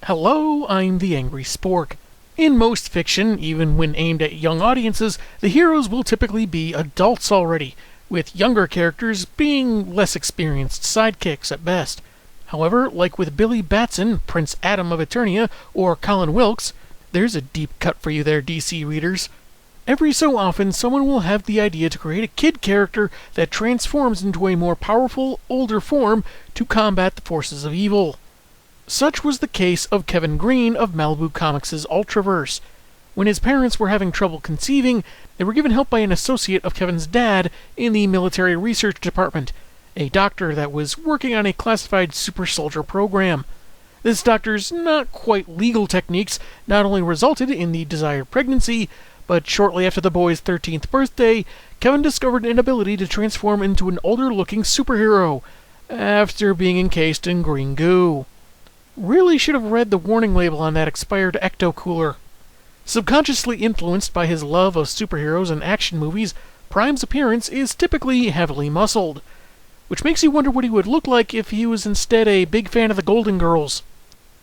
Hello, I'm the Angry Spork. In most fiction, even when aimed at young audiences, the heroes will typically be adults already, with younger characters being less experienced sidekicks at best. However, like with Billy Batson, Prince Adam of Eternia, or Colin Wilkes, there's a deep cut for you there, DC readers. Every so often, someone will have the idea to create a kid character that transforms into a more powerful, older form to combat the forces of evil. Such was the case of Kevin Green of Malibu Comics' Ultraverse. When his parents were having trouble conceiving, they were given help by an associate of Kevin's dad in the military research department, a doctor that was working on a classified super soldier program. This doctor's not quite legal techniques not only resulted in the desired pregnancy, but shortly after the boy's 13th birthday, Kevin discovered an ability to transform into an older-looking superhero, after being encased in green goo. Really should have read the warning label on that expired ecto-cooler. Subconsciously influenced by his love of superheroes and action movies, Prime's appearance is typically heavily muscled, which makes you wonder what he would look like if he was instead a big fan of the Golden Girls.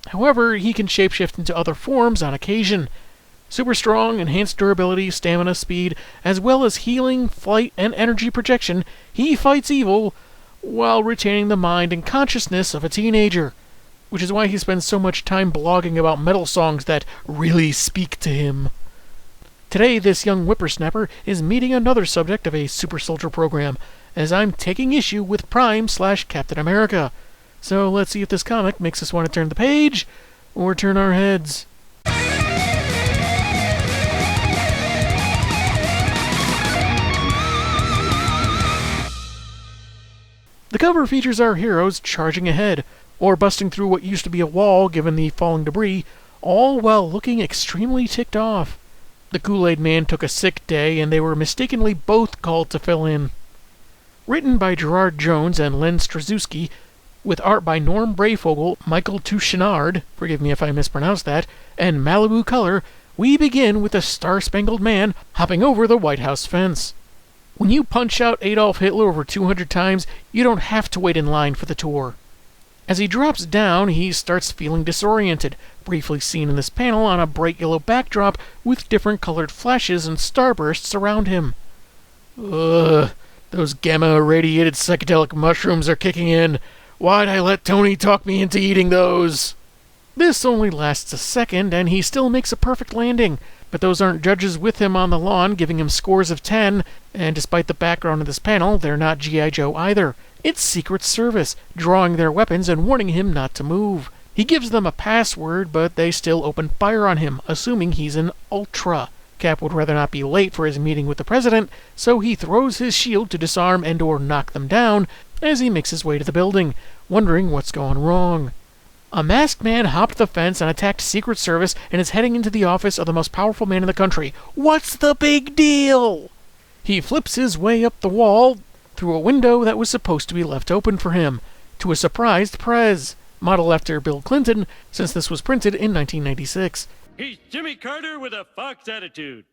However, he can shapeshift into other forms on occasion. Super strong, enhanced durability, stamina, speed, as well as healing, flight, and energy projection, he fights evil while retaining the mind and consciousness of a teenager, which is why he spends so much time blogging about metal songs that really speak to him. Today, this young whippersnapper is meeting another subject of a super soldier program, as I'm taking issue with Prime/Captain America. So let's see if this comic makes us want to turn the page, or turn our heads. The cover features our heroes charging ahead, or busting through what used to be a wall given the falling debris, all while looking extremely ticked off. The Kool-Aid Man took a sick day, and they were mistakenly both called to fill in. Written by Gerard Jones and Len Strazewski, with art by Norm Brayfogle, Michael Touchenard, forgive me if I mispronounced that, and Malibu Color, we begin with the Star-Spangled Man hopping over the White House fence. When you punch out Adolf Hitler over 200 times, you don't have to wait in line for the tour. As he drops down, he starts feeling disoriented, briefly seen in this panel on a bright yellow backdrop with different colored flashes and starbursts around him. Ugh, those gamma-irradiated psychedelic mushrooms are kicking in. Why'd I let Tony talk me into eating those? This only lasts a second, and he still makes a perfect landing, but those aren't judges with him on the lawn giving him scores of 10, and despite the background of this panel, they're not G.I. Joe either. It's Secret Service, drawing their weapons and warning him not to move. He gives them a password, but they still open fire on him, assuming he's an Ultra. Cap would rather not be late for his meeting with the president, so he throws his shield to disarm and or knock them down as he makes his way to the building, wondering what's gone wrong. A masked man hopped the fence and attacked Secret Service and is heading into the office of the most powerful man in the country. What's the big deal? He flips his way up the wall through a window that was supposed to be left open for him, to a surprised Prez, modeled after Bill Clinton, since this was printed in 1996. He's Jimmy Carter with a fox attitude.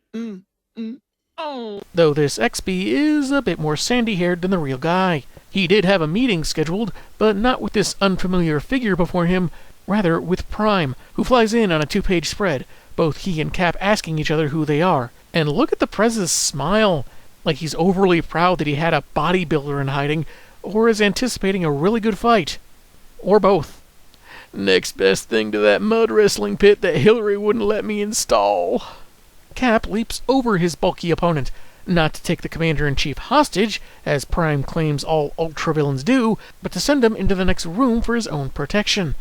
Oh. Though this XB is a bit more sandy-haired than the real guy. He did have a meeting scheduled, but not with this unfamiliar figure before him, rather with Prime, who flies in on a 2-page spread, both he and Cap asking each other who they are. And look at the Prez's smile, like he's overly proud that he had a bodybuilder in hiding, or is anticipating a really good fight. Or both. Next best thing to that mud wrestling pit that Hillary wouldn't let me install. Cap leaps over his bulky opponent, not to take the Commander-in-Chief hostage, as Prime claims all Ultra-villains do, but to send him into the next room for his own protection.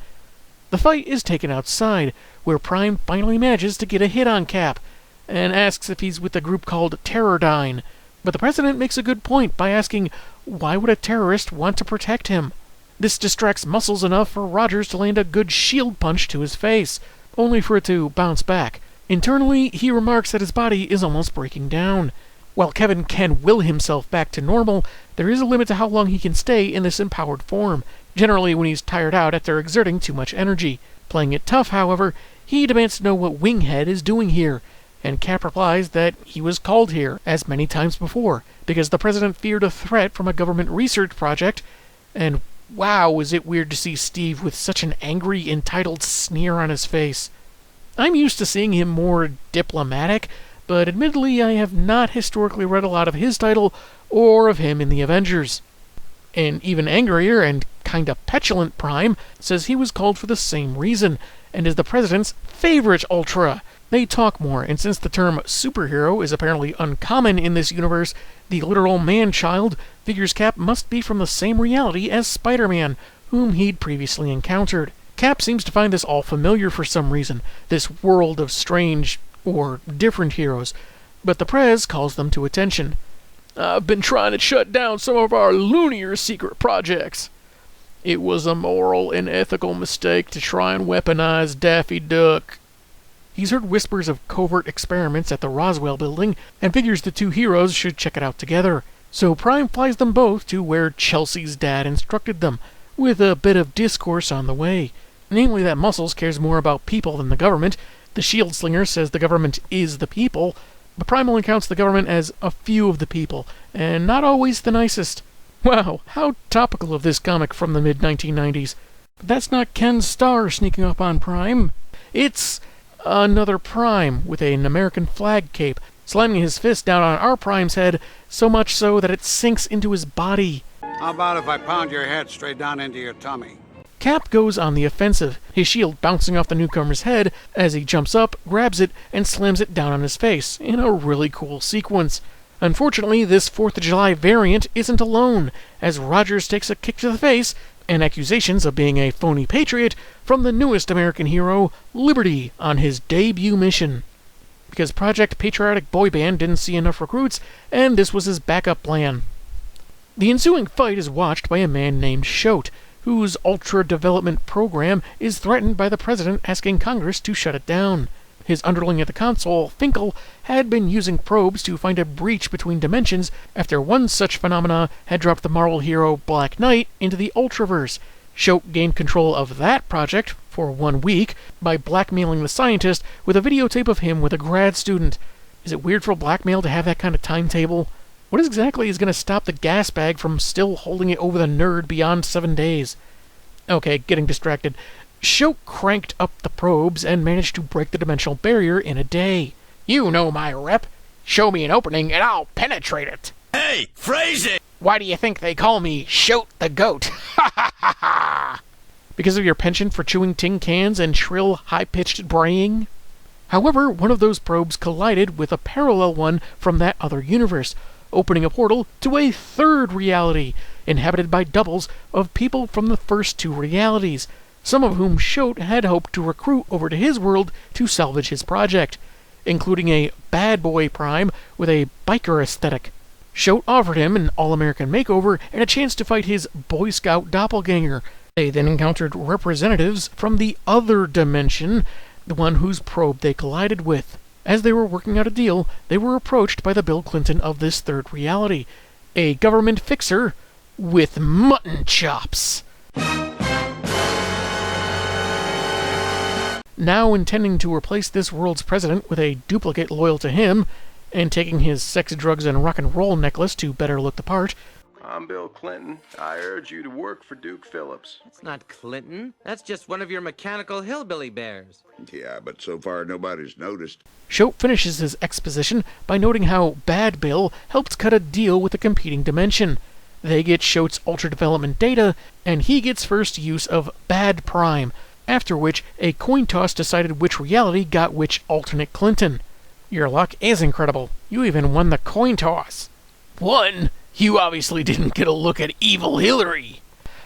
The fight is taken outside, where Prime finally manages to get a hit on Cap, and asks if he's with a group called Terrordyne. But the President makes a good point by asking, why would a terrorist want to protect him? This distracts Muscles enough for Rogers to land a good shield punch to his face, only for it to bounce back. Internally, he remarks that his body is almost breaking down. While Kevin can will himself back to normal, there is a limit to how long he can stay in this empowered form, generally when he's tired out after exerting too much energy. Playing it tough, however, he demands to know what Winghead is doing here, and Cap replies that he was called here, as many times before, because the President feared a threat from a government research project, and wow, is it weird to see Steve with such an angry, entitled sneer on his face. I'm used to seeing him more diplomatic, but admittedly I have not historically read a lot of his title or of him in the Avengers. An even angrier and kinda petulant Prime says he was called for the same reason, and is the President's favorite Ultra. They talk more, and since the term superhero is apparently uncommon in this universe, the literal man-child figures Cap must be from the same reality as Spider-Man, whom he'd previously encountered. Cap seems to find this all familiar for some reason, this world of strange, or different heroes, but the Prez calls them to attention. "I've been trying to shut down some of our loonier secret projects. It was a moral and ethical mistake to try and weaponize Daffy Duck." He's heard whispers of covert experiments at the Roswell building, and figures the two heroes should check it out together. So Prime flies them both to where Chelsea's dad instructed them, with a bit of discourse on the way. Namely that Muscles cares more about people than the government, the Shield Slinger says the government is the people, but Prime only counts the government as a few of the people, and not always the nicest. Wow, how topical of this comic from the mid-1990s. But that's not Ken Starr sneaking up on Prime. It's another Prime with an American flag cape, slamming his fist down on our Prime's head, so much so that it sinks into his body. How about if I pound your head straight down into your tummy? Cap goes on the offensive, his shield bouncing off the newcomer's head as he jumps up, grabs it, and slams it down on his face, in a really cool sequence. Unfortunately, this 4th of July variant isn't alone, as Rogers takes a kick to the face, and accusations of being a phony patriot from the newest American hero, Liberty, on his debut mission. Because Project Patriotic Boy Band didn't see enough recruits, and this was his backup plan. The ensuing fight is watched by a man named Shote, whose Ultra Development Program is threatened by the President asking Congress to shut it down. His underling at the console, Finkel, had been using probes to find a breach between dimensions after one such phenomena had dropped the Marvel hero Black Knight into the Ultraverse. Shote gained control of that project for 1 week by blackmailing the scientist with a videotape of him with a grad student. Is it weird for blackmail to have that kind of timetable? What exactly is going to stop the gas bag from still holding it over the nerd beyond 7 days? Okay, getting distracted. Shote cranked up the probes and managed to break the dimensional barrier in a day. You know my rep. Show me an opening and I'll penetrate it. Hey, phrase it! Why do you think they call me Shote the Goat? Ha ha ha ha! Because of your penchant for chewing tin cans and shrill, high-pitched braying? However, one of those probes collided with a parallel one from that other universe, opening a portal to a third reality, inhabited by doubles of people from the first 2 realities, some of whom Shote had hoped to recruit over to his world to salvage his project, including a bad boy Prime with a biker aesthetic. Shote offered him an all-American makeover and a chance to fight his Boy Scout doppelganger. They then encountered representatives from the other dimension, the one whose probe they collided with. As they were working out a deal, they were approached by the Bill Clinton of this third reality, a government fixer with mutton chops. Now intending to replace this world's president with a duplicate loyal to him, and taking his sex, drugs, and rock and roll necklace to better look the part. I'm Bill Clinton. I urge you to work for Duke Phillips. That's not Clinton. That's just one of your mechanical hillbilly bears. Yeah, but so far nobody's noticed. Shote finishes his exposition by noting how Bad Bill helped cut a deal with a competing dimension. They get Shote's Ultra Development data, and he gets first use of Bad Prime, after which a coin toss decided which reality got which alternate Clinton. Your luck is incredible. You even won the coin toss. Won? You obviously didn't get a look at evil Hillary.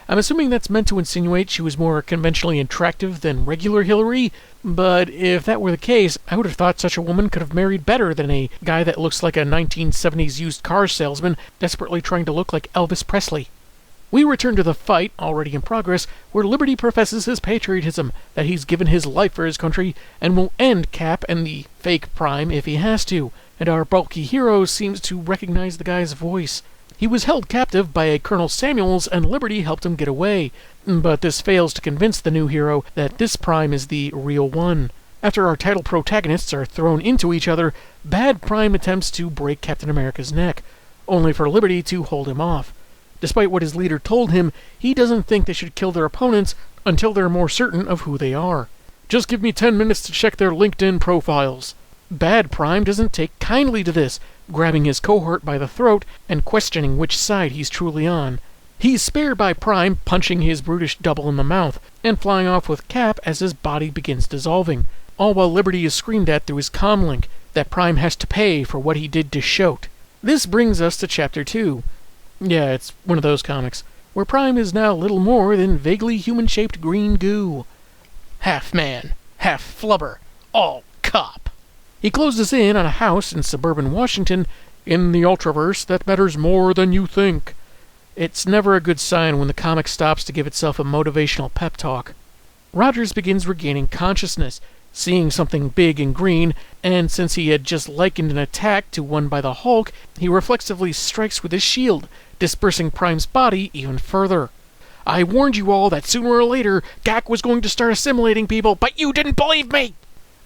I'm assuming that's meant to insinuate she was more conventionally attractive than regular Hillary, but if that were the case, I would have thought such a woman could have married better than a guy that looks like a 1970s used car salesman desperately trying to look like Elvis Presley. We return to the fight, already in progress, where Liberty professes his patriotism, that he's given his life for his country, and will end Cap and the fake Prime if he has to, and our bulky hero seems to recognize the guy's voice. He was held captive by a Colonel Samuels, and Liberty helped him get away, but this fails to convince the new hero that this Prime is the real one. After our title protagonists are thrown into each other, Bad Prime attempts to break Captain America's neck, only for Liberty to hold him off. Despite what his leader told him, he doesn't think they should kill their opponents until they're more certain of who they are. Just give me 10 minutes to check their LinkedIn profiles. Bad Prime doesn't take kindly to this, grabbing his cohort by the throat and questioning which side he's truly on. He's spared by Prime punching his brutish double in the mouth and flying off with Cap as his body begins dissolving, all while Liberty is screamed at through his comlink that Prime has to pay for what he did to Shote. This brings us to Chapter 2. Yeah, it's one of those comics, where Prime is now little more than vaguely human-shaped green goo. Half man, half flubber, all cop. He closes in on a house in suburban Washington, in the Ultraverse that matters more than you think. It's never a good sign when the comic stops to give itself a motivational pep talk. Rogers begins regaining consciousness, seeing something big and green, and since he had just likened an attack to one by the Hulk, he reflexively strikes with his shield, dispersing Prime's body even further. I warned you all that sooner or later, Gak was going to start assimilating people, but you didn't believe me!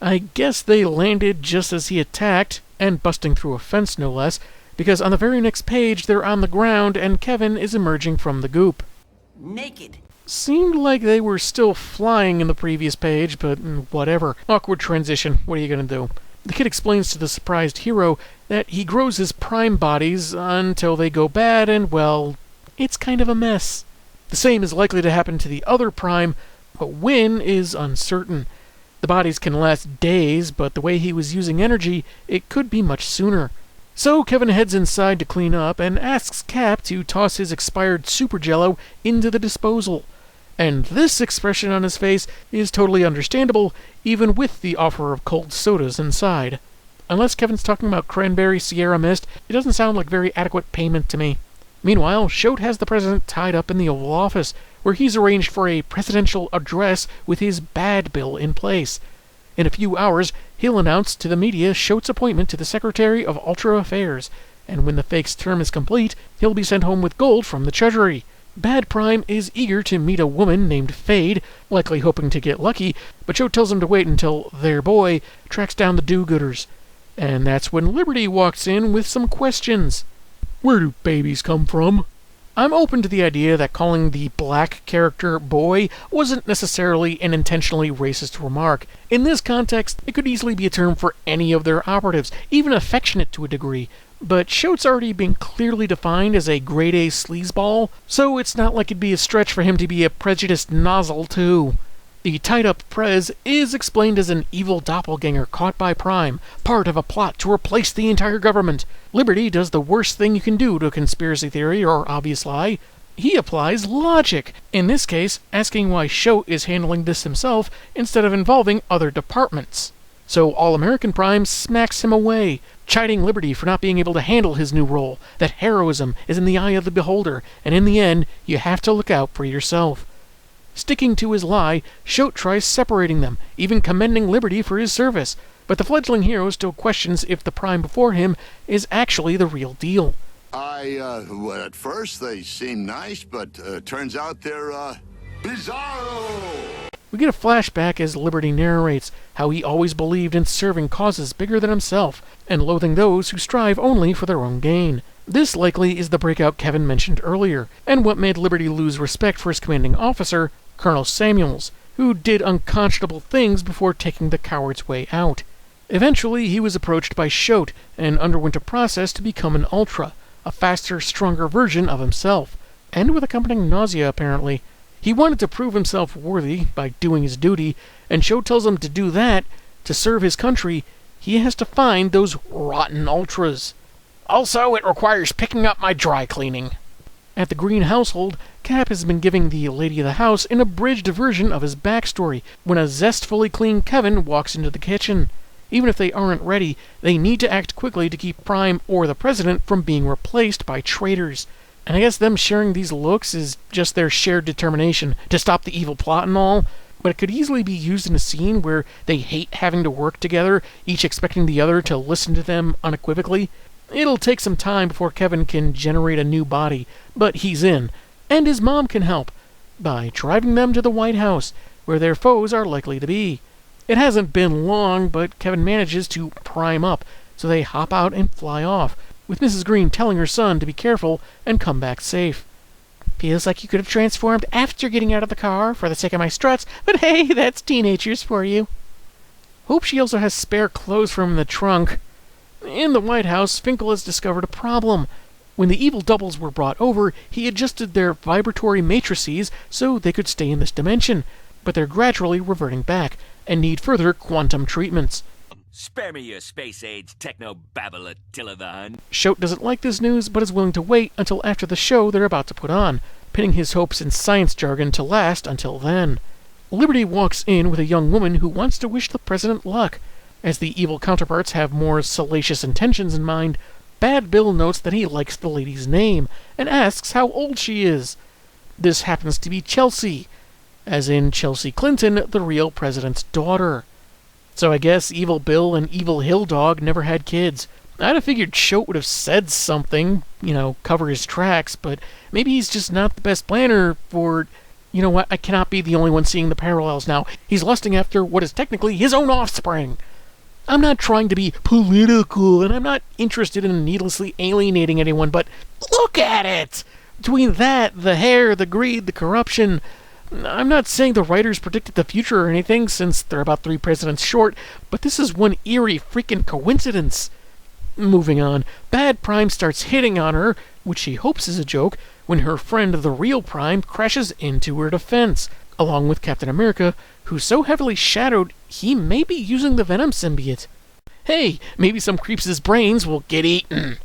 I guess they landed just as he attacked, and busting through a fence no less, because on the very next page they're on the ground and Kevin is emerging from the goop. Naked. Seemed like they were still flying in the previous page, but whatever. Awkward transition, what are you gonna do? The kid explains to the surprised hero that he grows his Prime bodies until they go bad and, well, it's kind of a mess. The same is likely to happen to the other Prime, but when is uncertain. The bodies can last days, but the way he was using energy, it could be much sooner. So Kevin heads inside to clean up and asks Cap to toss his expired Super Jello into the disposal. And this expression on his face is totally understandable, even with the offer of cold sodas inside. Unless Kevin's talking about Cranberry Sierra Mist, it doesn't sound like very adequate payment to me. Meanwhile, Shote has the president tied up in the Oval Office, where he's arranged for a presidential address with his bad bill in place. In a few hours, he'll announce to the media Shote's appointment to the Secretary of Ultra Affairs, and when the fake's term is complete, he'll be sent home with gold from the Treasury. Bad Prime is eager to meet a woman named Fade, likely hoping to get lucky, but Shote tells him to wait until their boy tracks down the do-gooders. And that's when Liberty walks in with some questions. Where do babies come from? I'm open to the idea that calling the black character boy wasn't necessarily an intentionally racist remark. In this context, it could easily be a term for any of their operatives, even affectionate to a degree. But Shote's already been clearly defined as a grade-A sleazeball, so it's not like it'd be a stretch for him to be a prejudiced nozzle, too. The tied-up Prez is explained as an evil doppelganger caught by Prime, part of a plot to replace the entire government. Liberty does the worst thing you can do to a conspiracy theory or obvious lie. He applies logic, in this case asking why Shote is handling this himself instead of involving other departments. So All-American Prime smacks him away, chiding Liberty for not being able to handle his new role, that heroism is in the eye of the beholder, and in the end, you have to look out for yourself. Sticking to his lie, Shote tries separating them, even commending Liberty for his service, but the fledgling hero still questions if the Prime before him is actually the real deal. Well, at first they seem nice, but turns out they're, bizarro! We get a flashback as Liberty narrates how he always believed in serving causes bigger than himself, and loathing those who strive only for their own gain. This likely is the breakout Kevin mentioned earlier, and what made Liberty lose respect for his commanding officer, Colonel Samuels, who did unconscionable things before taking the coward's way out. Eventually, he was approached by Shote and underwent a process to become an Ultra, a faster, stronger version of himself, and with accompanying nausea, apparently. He wanted to prove himself worthy by doing his duty, and Shote tells him to do that, to serve his country, he has to find those rotten Ultras. Also, it requires picking up my dry cleaning. At the Green household, Cap has been giving the lady of the house an abridged version of his backstory when a zestfully clean Kevin walks into the kitchen. Even if they aren't ready, they need to act quickly to keep Prime or the President from being replaced by traitors. And I guess them sharing these looks is just their shared determination to stop the evil plot and all, but it could easily be used in a scene where they hate having to work together, each expecting the other to listen to them unequivocally. It'll take some time before Kevin can generate a new body, but he's in, and his mom can help, by driving them to the White House, where their foes are likely to be. It hasn't been long, but Kevin manages to prime up, so they hop out and fly off, with Mrs. Green telling her son to be careful and come back safe. Feels like you could have transformed after getting out of the car for the sake of my struts, but hey, that's teenagers for you. Hope she also has spare clothes from the trunk. In the White House, Finkel has discovered a problem. When the evil doubles were brought over, he adjusted their vibratory matrices so they could stay in this dimension, but they're gradually reverting back and need further quantum treatments. Spare me your space-age techno-babble-a-tillathon. Shote doesn't like this news, but is willing to wait until after the show they're about to put on, pinning his hopes in science jargon to last until then. Liberty walks in with a young woman who wants to wish the president luck. As the evil counterparts have more salacious intentions in mind, Bad Bill notes that he likes the lady's name, and asks how old she is. This happens to be Chelsea, as in Chelsea Clinton, the real president's daughter. So I guess Evil Bill and Evil Hill Dog never had kids. I'd have figured Shote would have said something, cover his tracks, but maybe he's just not the best planner for... You know what, I cannot be the only one seeing the parallels now. He's lusting after what is technically his own offspring. I'm not trying to be political, and I'm not interested in needlessly alienating anyone, but look at it! Between that, the hair, the greed, the corruption... I'm not saying the writers predicted the future or anything, since they're about 3 presidents short, but this is one eerie freaking coincidence. Moving on, Bad Prime starts hitting on her, which she hopes is a joke, when her friend the real Prime crashes into her defense, along with Captain America, who's so heavily shadowed he may be using the Venom symbiote. Hey, maybe some creeps' brains will get eaten.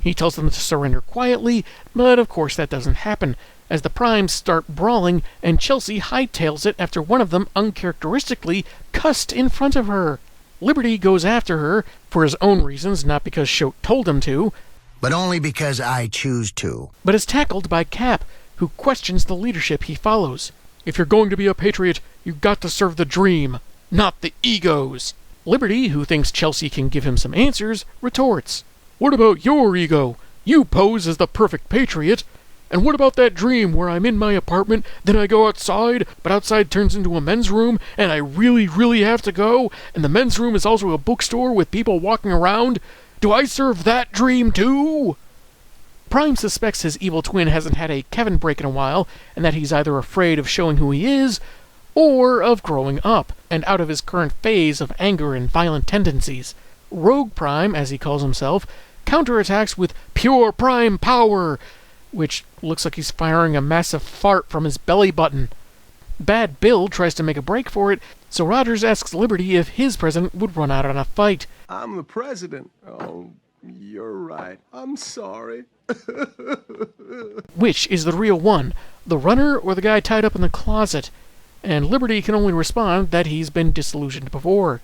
He tells them to surrender quietly, but of course that doesn't happen, as the Primes start brawling and Chelsea hightails it after one of them uncharacteristically cussed in front of her. Liberty goes after her, for his own reasons, not because Shote told him to, but only because I choose to. But is tackled by Cap, who questions the leadership he follows. If you're going to be a patriot, you've got to serve the dream, not the egos. Liberty, who thinks Chelsea can give him some answers, retorts, "What about your ego? You pose as the perfect patriot. And what about that dream where I'm in my apartment, then I go outside, but outside turns into a men's room, and I really, really have to go, and the men's room is also a bookstore with people walking around? Do I serve that dream too?" Prime suspects his evil twin hasn't had a Kevin break in a while, and that he's either afraid of showing who he is, or of growing up, and out of his current phase of anger and violent tendencies. Rogue Prime, as he calls himself, counterattacks with pure Prime power, which looks like he's firing a massive fart from his belly button. Bad Bill tries to make a break for it, so Rogers asks Liberty if his president would run out on a fight. I'm the president. Oh, you're right. I'm sorry. Which is the real one, the runner or the guy tied up in the closet? And Liberty can only respond that he's been disillusioned before.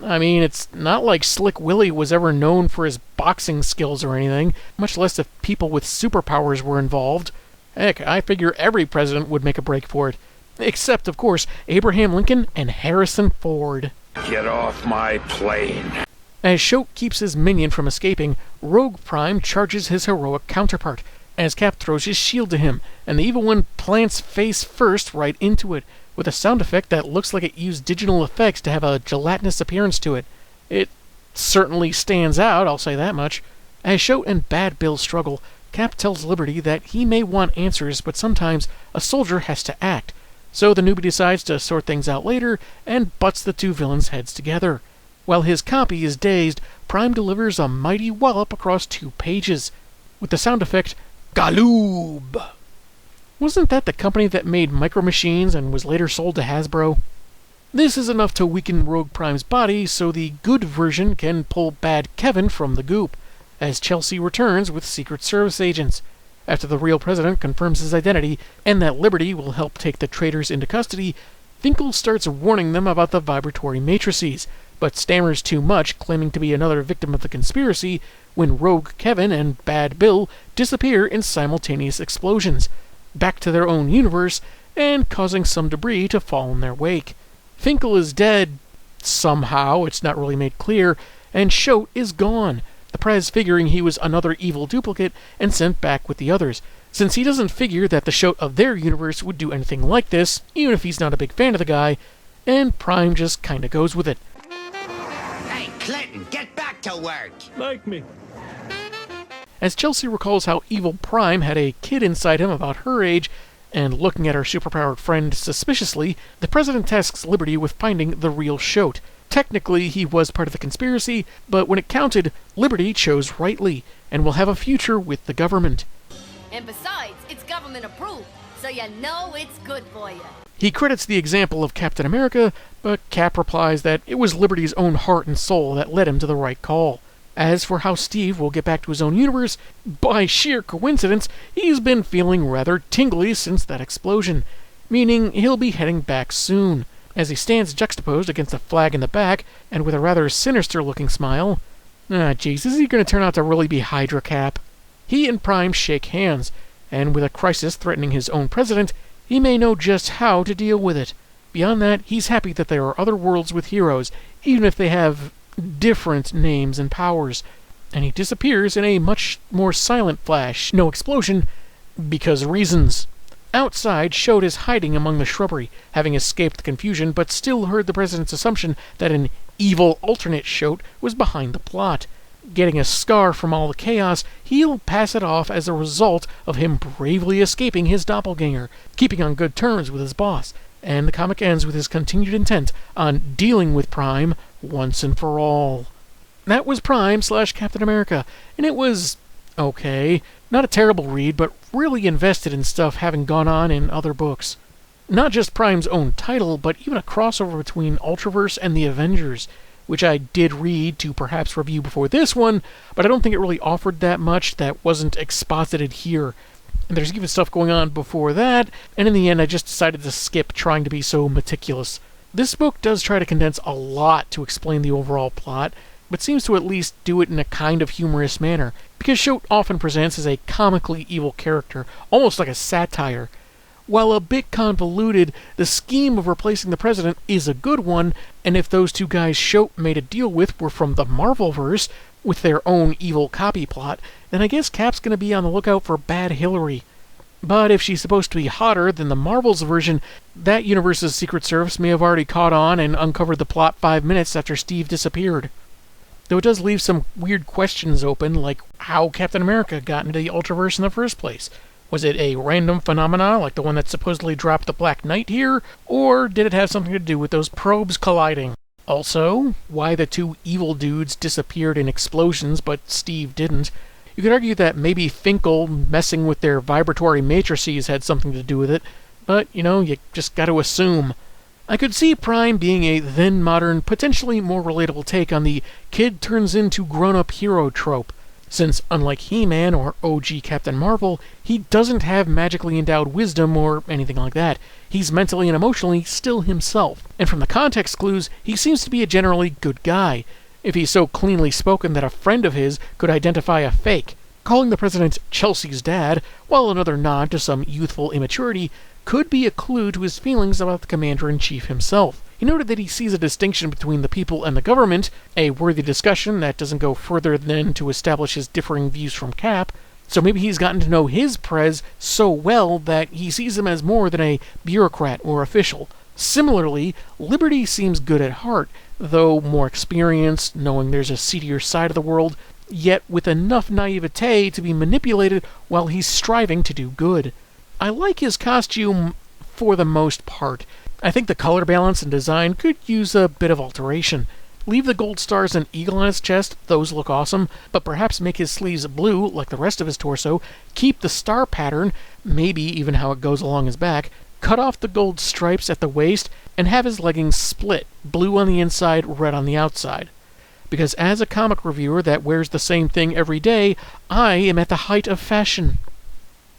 I mean, it's not like Slick Willie was ever known for his boxing skills or anything, much less if people with superpowers were involved. Heck, I figure every president would make a break for it. Except, of course, Abraham Lincoln and Harrison Ford. Get off my plane. As Shote keeps his minion from escaping, Rogue Prime charges his heroic counterpart, as Cap throws his shield to him, and the evil one plants face first right into it, with a sound effect that looks like it used digital effects to have a gelatinous appearance to it. It certainly stands out, I'll say that much. As Shote and Bad Bill struggle, Cap tells Liberty that he may want answers, but sometimes a soldier has to act. So the newbie decides to sort things out later, and butts the two villains' heads together. While his copy is dazed, Prime delivers a mighty wallop across 2 pages, with the sound effect, Galoob! Wasn't that the company that made Micro Machines and was later sold to Hasbro? This is enough to weaken Rogue Prime's body so the good version can pull Bad Kevin from the goop, as Chelsea returns with Secret Service agents. After the real president confirms his identity and that Liberty will help take the traitors into custody, Finkel starts warning them about the vibratory matrices, but stammers too much, claiming to be another victim of the conspiracy, when Rogue Kevin and Bad Bill disappear in simultaneous explosions, back to their own universe, and causing some debris to fall in their wake. Finkel is dead, somehow, it's not really made clear, and Shote is gone, the Prez figuring he was another evil duplicate and sent back with the others, since he doesn't figure that the Shote of their universe would do anything like this, even if he's not a big fan of the guy, and Prime just kinda goes with it. Hey, Clinton, get back to work! Like me. as Chelsea recalls how evil Prime had a kid inside him about her age, and looking at her superpowered friend suspiciously, the president tasks Liberty with finding the real Shote. Technically, he was part of the conspiracy, but when it counted, Liberty chose rightly, and will have a future with the government. And besides, it's government approved, so you know it's good for you. He credits the example of Captain America, but Cap replies that it was Liberty's own heart and soul that led him to the right call. As for how Steve will get back to his own universe, by sheer coincidence, he's been feeling rather tingly since that explosion, meaning he'll be heading back soon. As he stands juxtaposed against a flag in the back, and with a rather sinister-looking smile. Jeez, is he going to turn out to really be Hydra Cap? He and Prime shake hands, and with a crisis threatening his own president, he may know just how to deal with it. Beyond that, he's happy that there are other worlds with heroes, even if they have different names and powers. And he disappears in a much more silent flash, no explosion, because reasons. Outside, Shote is hiding among the shrubbery, having escaped the confusion, but still heard the president's assumption that an evil alternate Shote was behind the plot. Getting a scar from all the chaos, he'll pass it off as a result of him bravely escaping his doppelganger, keeping on good terms with his boss, and the comic ends with his continued intent on dealing with Prime once and for all. That was Prime/Captain America, and it was okay. Not a terrible read, but really invested in stuff having gone on in other books. Not just Prime's own title, but even a crossover between Ultraverse and the Avengers, which I did read to perhaps review before this one, but I don't think it really offered that much that wasn't exposited here. And there's even stuff going on before that, and in the end I just decided to skip trying to be so meticulous. This book does try to condense a lot to explain the overall plot, but seems to at least do it in a kind of humorous manner, because Shote often presents as a comically evil character, almost like a satire. While a bit convoluted, the scheme of replacing the president is a good one, and if those two guys Shote made a deal with were from the Marvelverse, with their own evil copy plot, then I guess Cap's gonna be on the lookout for Bad Hillary. But if she's supposed to be hotter than the Marvel's version, that universe's Secret Service may have already caught on and uncovered the plot 5 minutes after Steve disappeared. Though it does leave some weird questions open, like how Captain America got into the Ultraverse in the first place. Was it a random phenomena, like the one that supposedly dropped the Black Knight here, or did it have something to do with those probes colliding? Also, why the two evil dudes disappeared in explosions, but Steve didn't. You could argue that maybe Finkel messing with their vibratory matrices had something to do with it, but, you just gotta assume. I could see Prime being a then-modern, potentially more relatable take on the kid turns into grown-up hero trope, since unlike He-Man or OG Captain Marvel, he doesn't have magically endowed wisdom or anything like that. He's mentally and emotionally still himself, and from the context clues, he seems to be a generally good guy, if he's so cleanly spoken that a friend of his could identify a fake. Calling the president Chelsea's dad, while another nod to some youthful immaturity, could be a clue to his feelings about the Commander-in-Chief himself. He noted that he sees a distinction between the people and the government, a worthy discussion that doesn't go further than to establish his differing views from Cap, so maybe he's gotten to know his Prez so well that he sees him as more than a bureaucrat or official. Similarly, Liberty seems good at heart, though more experienced, knowing there's a seedier side of the world, yet with enough naivete to be manipulated while he's striving to do good. I like his costume for the most part. I think the color balance and design could use a bit of alteration. Leave the gold stars and eagle on his chest, those look awesome, but perhaps make his sleeves blue like the rest of his torso, keep the star pattern, maybe even how it goes along his back, cut off the gold stripes at the waist, and have his leggings split, blue on the inside, red on the outside. Because as a comic reviewer that wears the same thing every day, I am at the height of fashion.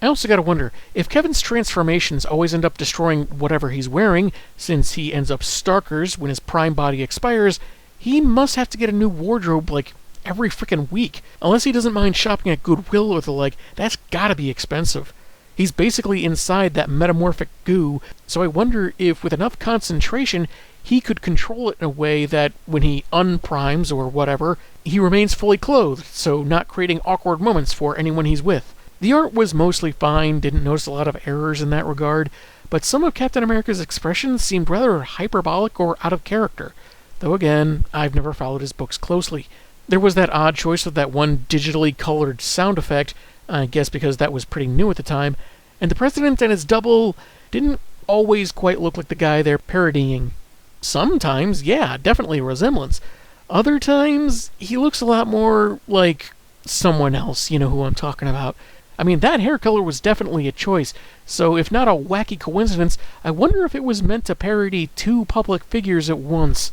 I also gotta wonder, if Kevin's transformations always end up destroying whatever he's wearing, since he ends up Starkers when his prime body expires, he must have to get a new wardrobe like every frickin' week. Unless he doesn't mind shopping at Goodwill or the like, that's gotta be expensive. He's basically inside that metamorphic goo, so I wonder if with enough concentration, he could control it in a way that when he unprimes or whatever, he remains fully clothed, so not creating awkward moments for anyone he's with. The art was mostly fine, didn't notice a lot of errors in that regard, but some of Captain America's expressions seemed rather hyperbolic or out of character. Though again, I've never followed his books closely. There was that odd choice of that one digitally colored sound effect, I guess because that was pretty new at the time, and the President and his double didn't always quite look like the guy they're parodying. Sometimes, yeah, definitely a resemblance. Other times, he looks a lot more like someone else, you know who I'm talking about. I mean, that hair color was definitely a choice, so if not a wacky coincidence, I wonder if it was meant to parody two public figures at once.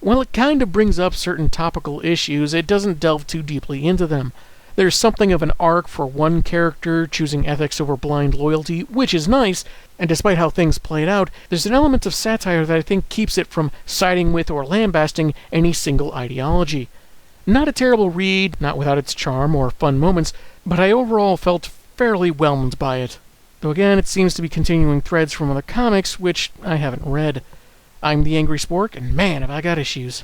While it kind of brings up certain topical issues, it doesn't delve too deeply into them. There's something of an arc for one character choosing ethics over blind loyalty, which is nice, and despite how things played out, there's an element of satire that I think keeps it from siding with or lambasting any single ideology. Not a terrible read, not without its charm or fun moments, but I overall felt fairly whelmed by it. Though again, it seems to be continuing threads from other comics, which I haven't read. I'm the Angry Spork, and man, have I got issues.